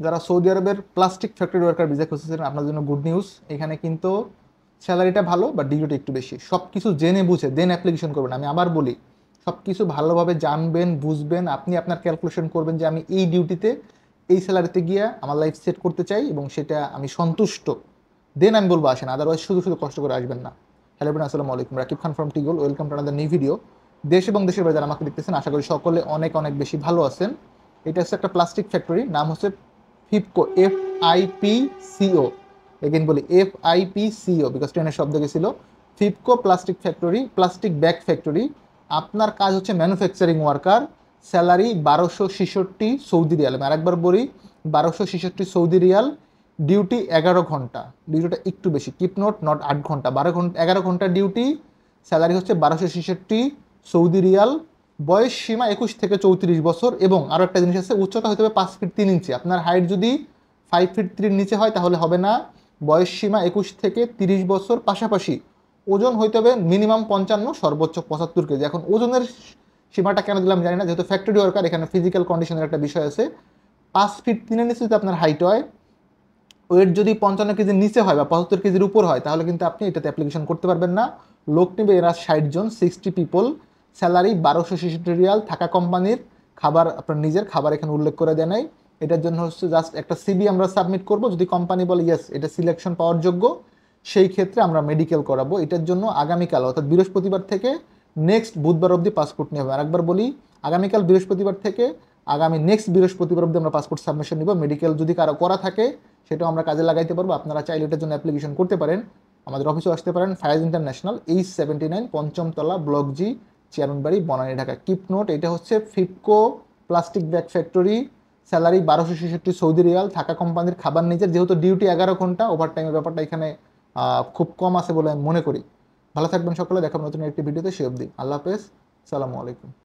যারা সৌদি আরবের plastic factory worker visa খুঁজতেছেন আপনার জন্য গুড নিউজ। এখানে কিন্তু স্যালারিটা ভালো বা ডিউটি একটু বেশি। সব কিছু জেনে বুঝে দেন অ্যাপ্লিকেশন করবেন। আমি আবার বলি, সব কিছু ভালোভাবে জানবেন বুঝবেন, আপনি আপনার ক্যালকুলেশন করবেন যে আমি এই ডিউটিতে এই স্যালারিতে গিয়ে আমার লাইফ সেট করতে চাই এবং সেটা আমি সন্তুষ্ট, দেন আমি বলবো আসেন, আদারওয়াইজ শুধু শুধু কষ্ট করে আসবেন না। হ্যালো এভরিওয়ান, আসসালামু আলাইকুম, রাকিব খান ফ্রম টিগল। Welcome to another new video. দেশ এবং দেশের বাইরে যারা আমাকে দেখতেছেন, আশা করি সকলে অনেক অনেক বেশি ভালো আছেন। এটা হচ্ছে একটা প্লাস্টিক ফ্যাক্টরি, নাম হচ্ছে ফিপকো, FIPCO। এগেন বলি FIPCO, বিকজ ট্রেনের শব্দ গেছিল। ফিপকো plastic factory, plastic bag factory. আপনার কাজ হচ্ছে manufacturing worker. Salary 1266 Saudi Real. আমি আরেকবার বলি, 1266 সৌদি রিয়াল। ডিউটি 11 ঘন্টা, ডিউটিটা একটু বেশি, কিপ নোট, নট 8 ঘন্টা, 12 ঘন্টা, 11 ঘন্টা ডিউটি। স্যালারি হচ্ছে 1266 সৌদি রিয়াল। বয়স সীমা 21 থেকে 34 বছর। এবং আরও একটা জিনিস আছে, উচ্চতা হতে হবে 5 ফিট 3 ইঞ্চি। আপনার হাইট যদি 5 ফিট 3 নিচে হয় তাহলে হবে না। বয়স সীমা 21 থেকে 30 বছর। পাশাপাশি ওজন হইতে হবে মিনিমাম 55, সর্বোচ্চ 75 কেজি। এখন ওজনের সীমাটা কেন দিলাম জানি না, যেহেতু ফ্যাক্টরি ওয়ার্কার, এখানে ফিজিক্যাল কন্ডিশনের একটা বিষয় আছে। 5 ফিট 3 নিচে যদি আপনার হাইট হয়, ওয়েট যদি 55 কেজির নিচে হয় বা 75 কেজির উপর হয়, তাহলে কিন্তু আপনি এটাতে অ্যাপ্লিকেশন করতে পারবেন না। লোক নেবে এরা 60 জন, 60 পিপল। Salary 1266 Real. থাকা কোম্পানির, খাবার আপনার নিজের খাবার এখানে উল্লেখ করে দেয় নাই। এটার জন্য হচ্ছে জাস্ট একটা সিবি আমরা সাবমিট করব। যদি কোম্পানি বলে ইয়েস এটা সিলেকশন পাওয়ার যোগ্য, সেই ক্ষেত্রে আমরা মেডিকেল করাবো। এটার জন্য আগামীকাল অর্থাৎ বৃহস্পতিবার থেকে নেক্সট বুধবার অবধি পাসপোর্ট নিয়ে হবে। আরেকবার বলি, আগামীকাল বৃহস্পতিবার থেকে আগামী নেক্সট বৃহস্পতিবার অবধি আমরা পাসপোর্ট সাবমিশন নিব। মেডিকেল যদি কারো করা থাকে সেটাও আমরা কাজে লাগাইতে পারবো। আপনারা চাইলে এটার জন্য অ্যাপ্লিকেশন করতে পারেন, আমাদের অফিসেও আসতে পারেন। ফায়াজ ইন্টারন্যাশনাল, H79, পঞ্চম তলা, block G, Chairmanbari, Banani, Dhaka. Keep note, এটা হচ্ছে FIPCO plastic bag factory. Salary 1266 Saudi riyal. থাকা কোম্পানির, খাবার নিজের। যেহেতু ডিউটি 11 ঘন্টা, ওভার টাইমের ব্যাপারটা এখানে খুব কম আছে বলে আমি মনে করি। ভালো থাকবেন সকলে, দেখাবো নতুন একটি ভিডিওতে। সে অবধি আল্লাহ হাফেজ, সালামু আলাইকুম।